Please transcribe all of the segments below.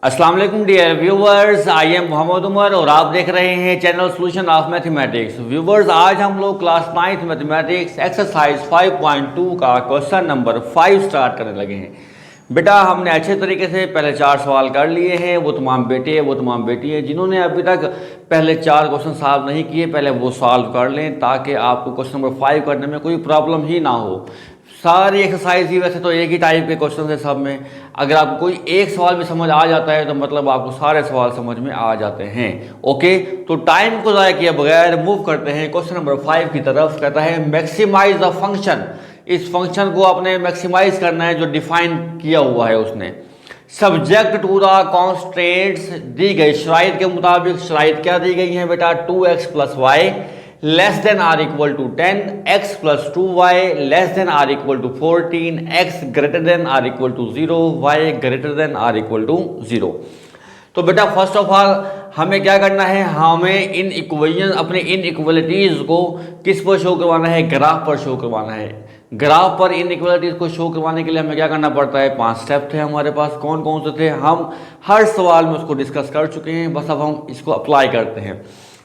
अस्सलाम वालेकुम dear viewers, I am Mohammad Umar और आप देख रहे हैं channel solution of mathematics. Viewers, आज हम लोग क्लास 9th मैथमेटिक्स एक्सरसाइज 5.2 का क्वेश्चन नंबर 5 स्टार्ट करने लगे हैं। बेटा, हमने अच्छे तरीके से पहले 4 सवाल कर लिए हैं। वो तमाम बेटे वो तमाम बेटी हैं जिन्होंने अभी तक पहले 4 क्वेश्चन सॉल्व नहीं किए, पहले वो सॉल्व कर लें ताकि आपको क्वेश्चन नंबर 5 करने में कोई प्रॉब्लम ही ना हो। सारी एक्सरसाइज ही वैसे तो एक ही टाइप के क्वेश्चन है सब में। अगर आपको कोई एक सवाल भी समझ आ जाता है तो मतलब आपको सारे सवाल समझ में आ जाते हैं। ओके, तो टाइम को ज़ाया किए बगैर मूव करते हैं क्वेश्चन नंबर 5 की तरफ। कहता है मैक्सिमाइज द फंक्शन। इस फंक्शन को आपने मैक्सिमाइज करना है जो डिफाइन किया हुआ है उसने। सब्जेक्ट टू द कॉन्स्ट्रेंट्स दी गई शराइत के मुताबिक। शराइत क्या दी गई है बेटा? 2x + y less than or equal to 10, x + 2y less than or equal to 14, x greater than or equal to 0, y greater than or equal to 0। तो बेटा फर्स्ट ऑफ ऑल हमें क्या करना है? हमें इन इक्वेशन अपने इन equalities को किस पर शो करवाना है? ग्राफ पर शो करवाना है। ग्राफ पर इन इक्वलिटीज को शो करवाने के लिए हमें क्या करना पड़ता है? 5 स्टेप थे हमारे पास। कौन कौन से थे? हम हर सवाल में उसको डिस्कस कर चुके हैं, बस अब हम इसको अप्लाई करते हैं।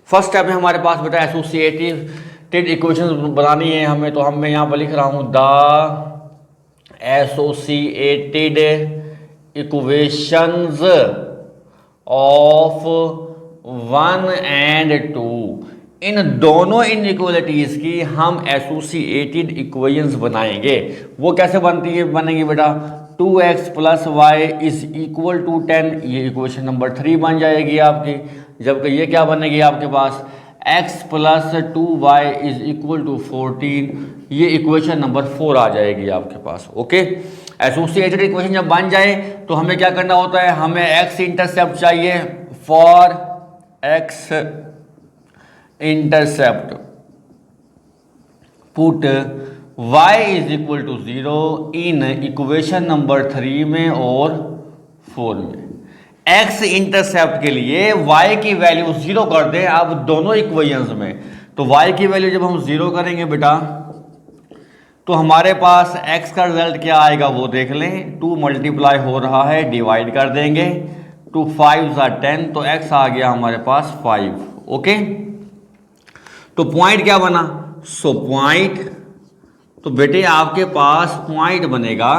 फर्स्ट स्टेप है हमारे पास बेटा एसोसिएटेड इक्वेशंस बनानी है हमें। तो हम मैं यहाँ पर लिख रहा हूँ the associated equations of 1 and 2। इन दोनों इनइक्वालिटीज की हम एसोसिएटेड इक्वेशंस बनाएंगे। वो कैसे बनेंगी बेटा? 2x + y = 10, ये इक्वेशन नंबर 3 बन जाएगी आपकी। जबकि ये क्या बनेगी आपके पास? x + 2y = 14, ये इक्वेशन नंबर 4 आ जाएगी आपके पास। ओके, एसोसिएटेड इक्वेशन जब बन जाए तो हमें क्या करना होता है? हमें x इंटरसेप्ट चाहिए। For x intercept put y = 0 in equation number 3 में और 4 में। x इंटरसेप्ट के लिए y की वैल्यू 0 कर दें अब दोनों इक्वेशंस में। तो y की वैल्यू जब हम 0 करेंगे बेटा तो हमारे पास x का रिजल्ट क्या आएगा वो देख लें। 2 मल्टीप्लाई हो रहा है, डिवाइड कर देंगे। 2 5 = 10, तो x आ गया हमारे पास 5। ओके, तो पॉइंट क्या बना? पॉइंट, तो बेटे आपके पास पॉइंट बनेगा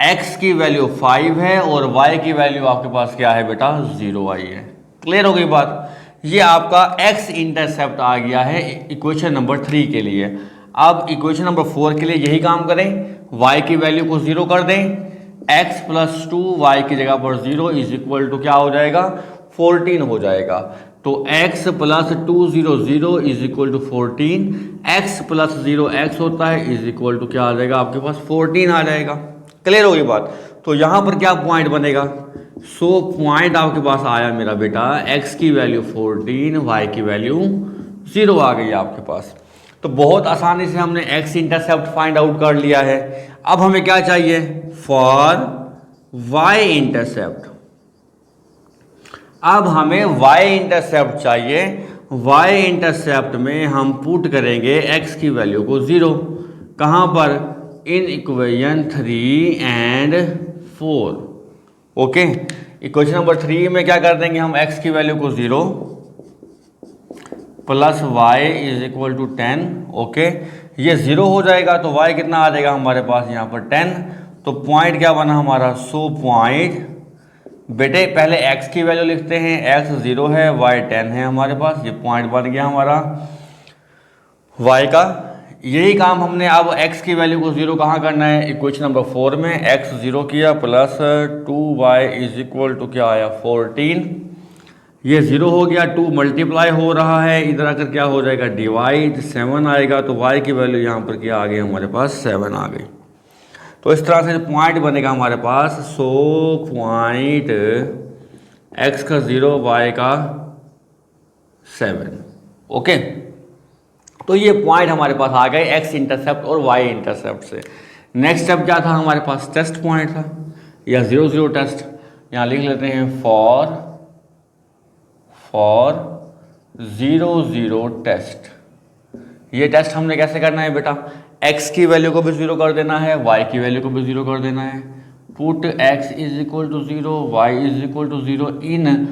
x की वैल्यू 5 है और y की वैल्यू आपके पास क्या है बेटा? 0 आई है। क्लियर हो गई बात? ये आपका x इंटरसेप्ट आ गया है इक्वेशन नंबर 3 के लिए। अब इक्वेशन नंबर 4 के लिए यही काम करें, y की वैल्यू को 0 कर दें। x + 2y की जगह पर 0 = क्या हो जाएगा? 14 हो जाएगा। तो x + 2 0 0 = 14, x + 0 x होता है = क्या आ जाएगा आपके पास? 14 आ जाएगा। क्लियर होगी बात? तो यहाँ पर क्या पॉइंट बनेगा? पॉइंट आपके पास आया मेरा बेटा, x की वैल्यू 14, y की वैल्यू 0 आ गई आपके पास। तो बहुत आसानी से हमने x इंटरसेप्ट फाइंड आउट कर लिया है। अब हमें क्या चाहिए? For y intercept. अब हमें y इंटरसेप्ट चाहिए। y इंटरसेप्ट में हम पुट करेंगे x की वैल्यू को 0। कहाँ पर? In equation 3 and 4। Okay, equation number 3 में क्या कर देंगे हम? x की वैल्यू को 0 प्लस y = 10। ओके, ये 0 हो जाएगा तो y कितना आ जाएगा हमारे पास यहाँ पर? 10। तो पॉइंट क्या बना हमारा? पॉइंट बेटे पहले x की वैल्यू लिखते हैं। x 0 है, y 10 है हमारे पास। ये पॉइंट बन गया हमारा y का। यही काम हमने अब x की वैल्यू को 0 कहाँ करना है? इक्वेशन नंबर 4 में x 0 किया प्लस 2y = क्या आया? 14। ये 0 हो गया, 2 मल्टीप्लाई हो रहा है, इधर आकर क्या हो जाएगा? डिवाइड, 7 आएगा। तो y की वैल्यू यहाँ पर क्या आ गई हमारे पास? 7 आ गई। तो इस तरह से पॉइंट बनेगा हमारे पास। पॉइंट x का 0 y का 7। ओके, तो ये पॉइंट हमारे पास आ गए x इंटरसेप्ट और y इंटरसेप्ट से। नेक्स्ट स्टेप क्या था हमारे पास? टेस्ट पॉइंट था या 0 0 टेस्ट। यहाँ लिख लेते हैं फॉर 0 0 टेस्ट। ये टेस्ट हमने कैसे करना है बेटा? x की वैल्यू को भी 0 कर देना है, y की वैल्यू को भी 0 कर देना है। Put x is equal to 0, y is equal to 0 in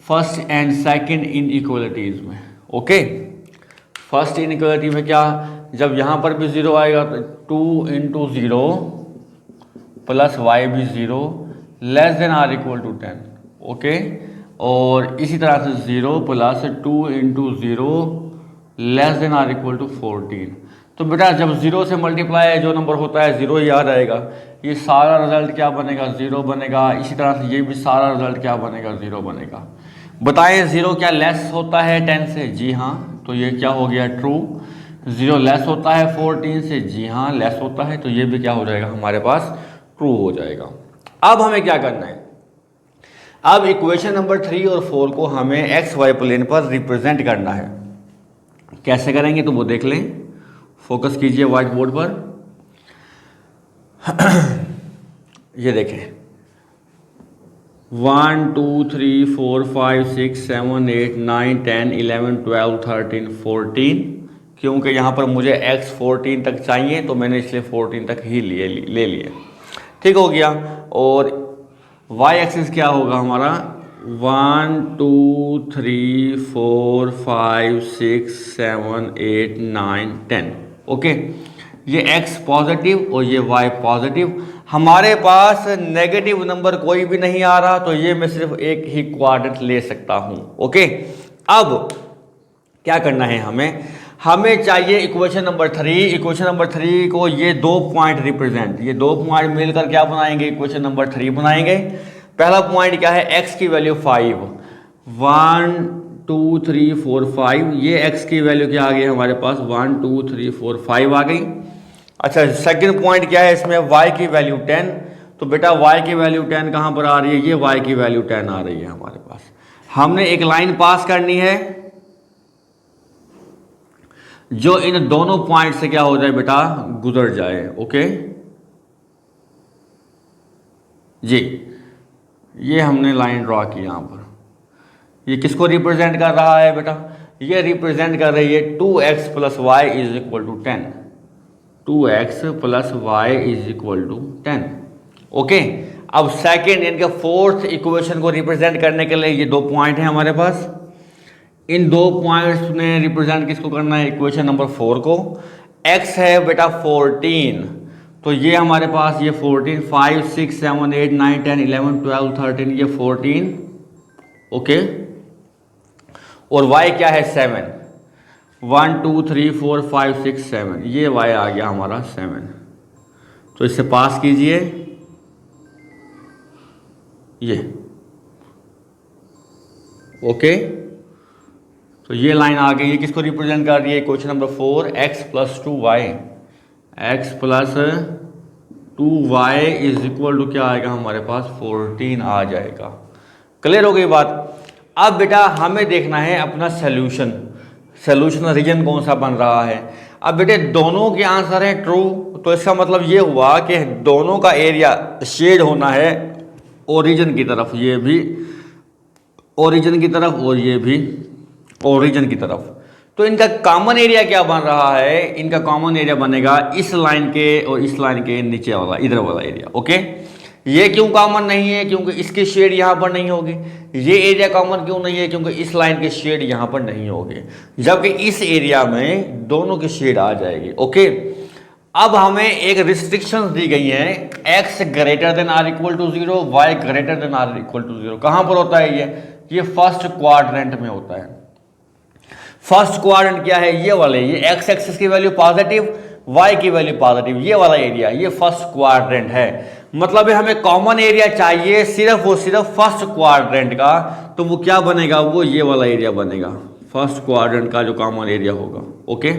first and second inequalities में। ओके, फर्स्ट इनइक्वालिटी में क्या, जब यहाँ पर भी 0 आएगा तो 2 इंटू 0 प्लस वाई भी 0 less than or equal to 10। Okay, और इसी तरह से 0 plus 2 into 0 less than or equal to 14। तो बेटा जब 0 से मल्टीप्लाई जो नंबर होता है 0 ही आ जाएगा, ये सारा रिजल्ट क्या बनेगा, 0 बनेगा। इसी तरह से ये भी सारा रिजल्ट क्या बनेगा, 0 बनेगा। बताएं 0 क्या लेस होता है 10 से? जी हाँ, तो ये क्या हो गया, ट्रू। 0 लेस होता है 14 से? जी हाँ, लेस होता है, तो ये भी क्या हो जाएगा हमारे पास, ट्रू हो जाएगा। अब हमें क्या करना है, अब इक्वेशन नंबर 3 और 4 को हमें एक्स वाई प्लेन पर रिप्रेजेंट करना है। कैसे करेंगे तो वो देख लें, फोकस कीजिए व्हाइट बोर्ड पर। ये देखें 1 2 3 4 5 6 7 8 9 10 11 12 13 14, क्योंकि यहाँ पर मुझे x 14 तक चाहिए तो मैंने इसलिए 14 तक ही ले लिए। ठीक हो गया। और y एक्सिस क्या होगा हमारा, 1 2 3 4 5 6 7 8 9 10। ओके, ये x पॉजिटिव और ये y पॉजिटिव। हमारे पास नेगेटिव नंबर कोई भी नहीं आ रहा, तो ये मैं सिर्फ एक ही क्वाड्रेंट ले सकता हूं। ओके, अब क्या करना है हमें चाहिए इक्वेशन नंबर 3। इक्वेशन नंबर 3 को ये 2 पॉइंट रिप्रेजेंट, ये 2 पॉइंट मिलकर क्या बनाएंगे, इक्वेशन नंबर 3 बनाएंगे। पहला पॉइंट क्या है, x की वैल्यू 5, 1 2 3 4 5, ये x की वैल्यू क्या आ गई हमारे पास, 1 2 3 4 5 आ गई। अच्छा, सेकंड पॉइंट क्या है इसमें, y की वैल्यू 10। तो बेटा y की वैल्यू 10 कहाँ पर आ रही है, ये y की वैल्यू 10 आ रही है हमारे पास। हमने एक लाइन पास करनी है जो इन दोनों पॉइंट से क्या हो जाए बेटा, गुजर जाए। ओके जी, ये हमने लाइन ड्रॉ की यहाँ पर। ये किसको रिप्रेजेंट कर रहा है बेटा, ये रिप्रेजेंट कर रही है 2x plus Y is equal to 10। 2x plus Y is equal to 10। Okay, अब सेकेंड इनके फोर्थ इक्वेशन को रिप्रेजेंट करने के लिए ये 2 पॉइंट हैं हमारे पास। इन 2 पॉइंट्स ने रिप्रेजेंट किसको करना है, इक्वेशन नंबर 4 को। x है बेटा 14, तो ये हमारे पास ये 14, 5 6 7 8 9 10 11 12 13, ये 14। ओके, और y क्या है 7, 1 2 3 4 5 6 7, ये y आ गया हमारा 7। तो इससे पास कीजिए ये। ओके, तो ये लाइन आ गई, ये किसको रिप्रेजेंट कर रही है, question number 4, x plus 2y, x plus 2y is equal to क्या आएगा हमारे पास, 14 आ जाएगा। क्लियर हो गई बात। अब बेटा हमें देखना है अपना सोल्यूशन, सोल्यूशन रीजन कौन सा बन रहा है। अब बेटे दोनों के आंसर हैं ट्रू, तो इसका मतलब ये हुआ कि दोनों का एरिया शेड होना है ओरिजिन की तरफ, ये भी ओरिजिन की तरफ और ये भी ओरिजिन की तरफ। तो इनका कॉमन एरिया क्या बन रहा है, इनका कॉमन एरिया बनेगा इस लाइन के और इस लाइन के नीचे वाला, इधर वाला एरिया। ओके, ये क्यों कॉमन नहीं है, क्योंकि इसके शेड यहाँ पर नहीं होगी। ये एरिया कॉमन क्यों नहीं है, क्योंकि इस लाइन के शेड यहाँ पर नहीं होंगे, जबकि इस एरिया में दोनों के शेड आ जाएगी। ओके, अब हमें एक रिस्ट्रिक्शंस दी गई हैं, x greater than or equal to 0, y greater than or equal to 0। कहाँ पर होता है ये फर्स्ट क्वाड्रेंट में होता है। फर्स्ट क्वाड्रेंट क्या है, ये वाले, ये x एक्सिस की वैल्यू पॉजिटिव, y की वैल्यू पॉजिटिव, ये वाला एरिया, ये फर्स्ट क्वाड्रेंट है। मतलब हमें कॉमन एरिया चाहिए सिर्फ और सिर्फ फर्स्ट क्वाड्रेंट का, तो वो क्या बनेगा, वो ये वाला एरिया बनेगा, फर्स्ट क्वाड्रेंट का जो कॉमन एरिया होगा। ओके,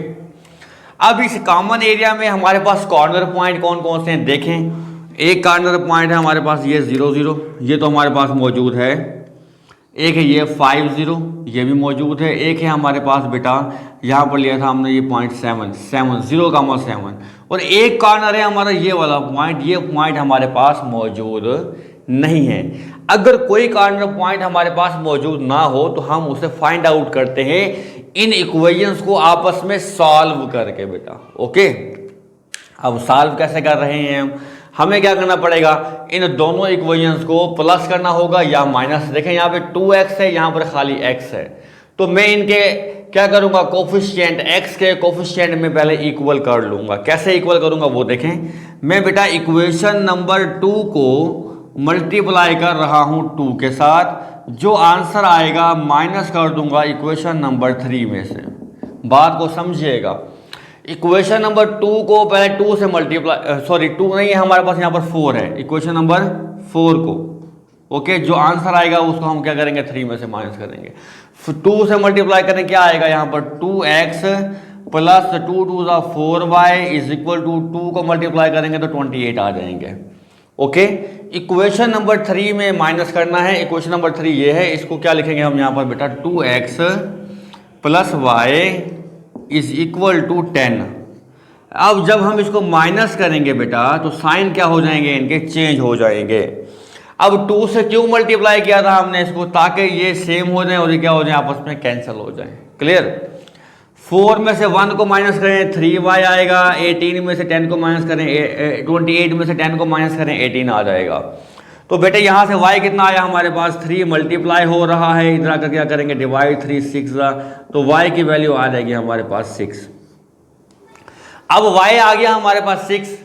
अब इस कॉमन एरिया में हमारे पास कॉर्नर पॉइंट कौन कौन से हैं देखें। एक कॉर्नर पॉइंट है हमारे पास ये 0 0, ये तो हमारे पास मौजूद है। एक है ये 5 0, ये भी मौजूद है। एक है हमारे पास बेटा यहाँ पर लिया था हमने ये पॉइंट 7 7 0,7, और एक कॉर्नर है हमारा ये वाला पॉइंट, ये पॉइंट हमारे पास मौजूद नहीं है। अगर कोई कॉर्नर पॉइंट हमारे पास मौजूद ना हो तो हम उसे फाइंड आउट करते हैं इन इक्वेशंस को आपस में सॉल्व करके बेटा। ओके, अब सॉल्व कैसे कर रहे हैं हम, हमें क्या करना पड़ेगा, इन दोनों इक्वेशंस को प्लस करना होगा या माइनस। देखें यहाँ पे 2x है, यहाँ पर खाली x है, तो मैं इनके क्या करूंगा, कोफिशिएंट x के कोफिशिएंट में पहले इक्वल कर लूंगा। कैसे इक्वल करूंगा वो देखें, मैं बेटा इक्वेशन नंबर 2 को मल्टीप्लाई कर रहा हूं 2 के साथ, जो आंसर आएगा माइनस कर दूंगा इक्वेशन नंबर 3 में से। बात को समझिएगा, इक्वेशन नंबर 2 को पहले 2 से मल्टीप्लाई, सॉरी 2 नहीं है हमारे पास, यहाँ पर 4 है, इक्वेशन नंबर 4 को, ओके, जो आंसर आएगा उसको हम क्या करेंगे, 3 में से माइनस करेंगे। 2 से मल्टीप्लाई करें, क्या आएगा यहाँ पर 2x plus 2 2 4y is equal to 2 को मल्टीप्लाई करेंगे तो 28 आ जाएंगे। ओके, इक्वेशन नंबर 3 में माइनस करना है। इक्वेशन नंबर 3 ये है, इसको क्या लिखेंगे हम यहाँ पर बेटा, 2x plus y is equal to 10। अब जब हम इसको माइनस करेंगे बेटा तो साइन क्या हो जाएंगे, इनके चेंज हो जाएंगे। अब 2 से क्यों मल्टीप्लाई किया था हमने इसको, ताकि ये सेम हो जाए और ये क्या हो जाए, आपस में कैंसिल हो जाए। क्लियर, 4 में से 1 को माइनस करें 3y आएगा, 18 में से 10 को माइनस करें 28 में से 10 को माइनस करें 18 आ जाएगा। तो बेटे यहाँ से y कितना आया हमारे पास, 3 मल्टीप्लाई हो रहा है, इधर आकर क्या करेंगे, डिवाइड 3 6, तो y की वैल्यू आ जाएगी हमारे पास 6। अब y आ गया हमारे पास 6।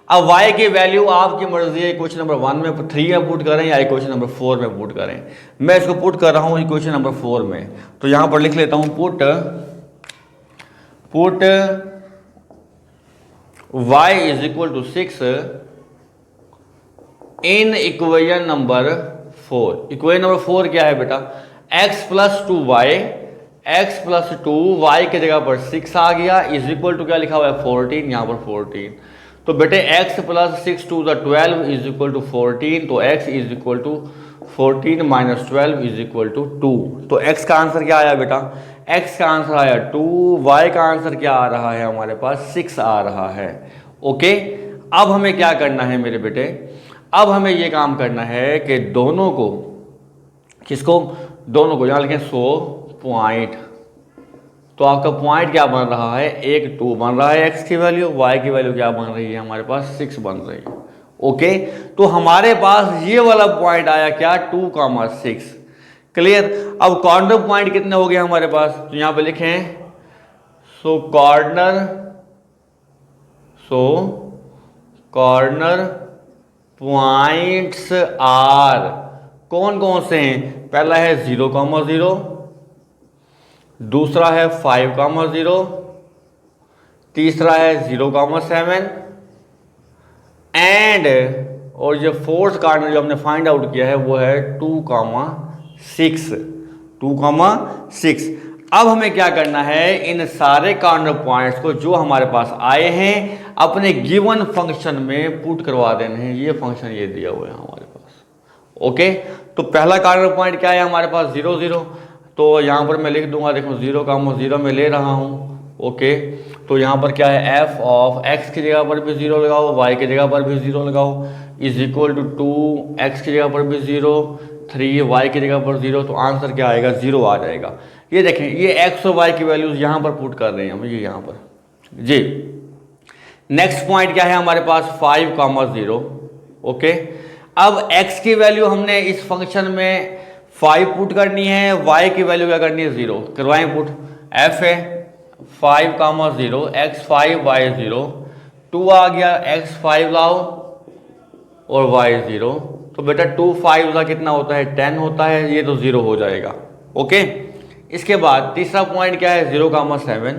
अब y की वैल्यू आपकी मर्जी है, इक्वेशन नंबर 1 में 3 में पुट करें या इक्वेशन नंबर 4 में पुट करें। मैं इसको पुट कर रहा हूँ इक्वेशन नंबर 4 में, तो यहाँ पर लिख लेता हूँ put y is equal to 6 in equation number 4। Equation number 4 क्या है बेटा, x plus 2y, x plus 2y की जगह पर 6 आ गया, इज इक्वल टू क्या लिखा हुआ है 14, यहाँ पर 14। तो बेटे x plus 6 to the 12 is equal to 14, तो x is equal to 14 minus 12 is equal to 2। तो x का आंसर क्या आया बेटा, x का आंसर आया 2, y का आंसर क्या आ रहा है हमारे पास 6 आ रहा है। ओके, अब हमें क्या करना है मेरे बेटे, अब हमें ये काम करना है कि दोनों को, किसको, दोनों को, यहाँ लिखें 100 पॉइंट, तो आपका पॉइंट क्या बन रहा है, 1 2 बन रहा है x की वैल्यू, y की वैल्यू क्या बन रही है हमारे पास 6 बन रही है। ओके, तो हमारे पास ये वाला पॉइंट आया क्या 2,6। क्लियर, अब कॉर्नर पॉइंट कितने हो गए हमारे पास, तो यहाँ पे लिखें कॉर्नर पॉइंट्स आर, कौन कौन से हैं, पहला है 0,0, दूसरा है 5,0, तीसरा है 0,7 एंड, और ये फोर्थ कॉर्नर जो हमने फाइंड आउट किया है वो है 2,6। अब हमें क्या करना है, इन सारे कॉर्नर पॉइंट्स को जो हमारे पास आए हैं अपने गिवन फंक्शन में पुट करवा देने हैं। ये फंक्शन ये दिया हुआ है हमारे पास। ओके, तो पहला कॉर्नर पॉइंट क्या है हमारे पास 0 0, तो यहाँ पर मैं लिख दूंगा, देखो 0,0 में ले रहा हूँ। ओके, तो यहाँ पर क्या है, f ऑफ x की जगह पर भी 0 लगाओ, y की जगह पर भी 0 लगाओ, इज इक्वल टू 2x की जगह पर भी 0, 3y की जगह पर 0, तो आंसर क्या आएगा 0 आ जाएगा। ये देखें, ये x और y की वैल्यूज यहाँ पर पुट कर रहे हैं हम, ये यहाँ पर जी। नेक्स्ट पॉइंट क्या है हमारे पास 5,0। ओके, अब x की वैल्यू हमने इस फंक्शन में 5 पुट करनी है, y की वैल्यू क्या करनी है 0, करवाएं पुट। f है 5,0, x5 y0, 2 आ गया, x5 लाओ और y0, तो बेटा 2 5 का कितना होता है 10 होता है, ये तो 0 हो जाएगा। ओके, इसके बाद तीसरा पॉइंट क्या है 0,7।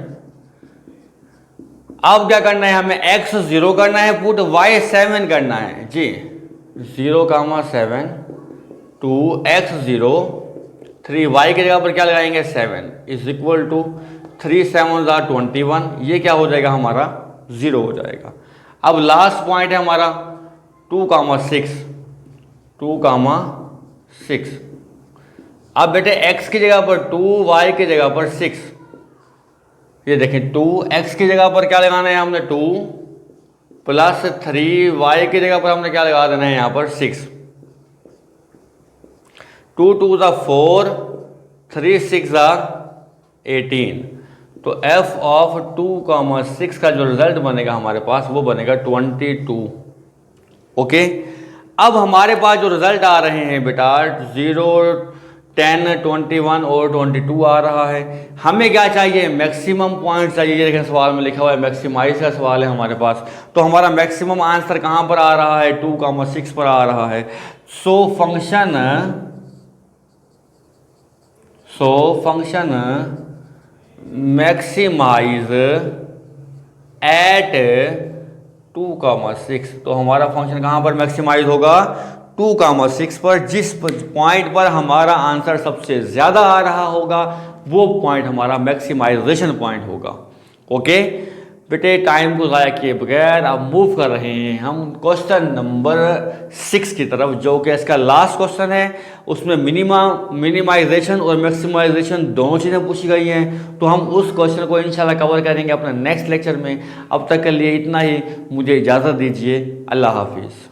अब क्या करना है हमें, x 0 करना है पुट, y 7 करना है जी। 0,7 2x0 3y की जगह पर क्या लगाएंगे 7 इज इक्वल टू 3 7 21, ये क्या हो जाएगा हमारा 0 हो जाएगा। अब लास्ट पॉइंट है हमारा 2,6। अब बेटे x की जगह पर 2, y की जगह पर 6, ये देखें 2x की जगह पर क्या लगाना है हमने 2 प्लस 3y की जगह पर हमने क्या लगा देना है यहाँ पर 6, 2 2 4, 3 6 18, तो f ऑफ 2,6 का जो रिजल्ट बनेगा हमारे पास वो बनेगा 22। ओके, अब हमारे पास जो रिजल्ट आ रहे हैं बेटा 0, 10, 21 और 22 आ रहा है। हमें क्या चाहिए, मैक्सिमम पॉइंट चाहिए। ये देखें सवाल में लिखा हुआ है मैक्सिमाइज का सवाल है हमारे पास, तो हमारा मैक्सिमम आंसर कहाँ पर आ रहा है, 2,6 पर आ रहा है। सो फंक्शन मैक्सिमाइज एट 2,6, तो हमारा फंक्शन कहाँ पर मैक्सिमाइज होगा, 2,6 पर। जिस पॉइंट पर हमारा आंसर सबसे ज़्यादा आ रहा होगा वो पॉइंट हमारा मैक्सिमाइजेशन पॉइंट होगा। ओके बेटे, टाइम को ज़ाया किए बगैर अब मूव कर रहे हैं हम क्वेश्चन नंबर 6 की तरफ, जो कि इसका लास्ट क्वेश्चन है। उसमें मिनिमाइजेशन और मैक्सिमाइजेशन दोनों चीज़ें पूछी गई हैं, तो हम उस क्वेश्चन को इंशाल्लाह कवर करेंगे अपने नेक्स्ट लेक्चर में। अब तक के लिए इतना ही, मुझे इजाज़त दीजिए। अल्लाह हाफिज़।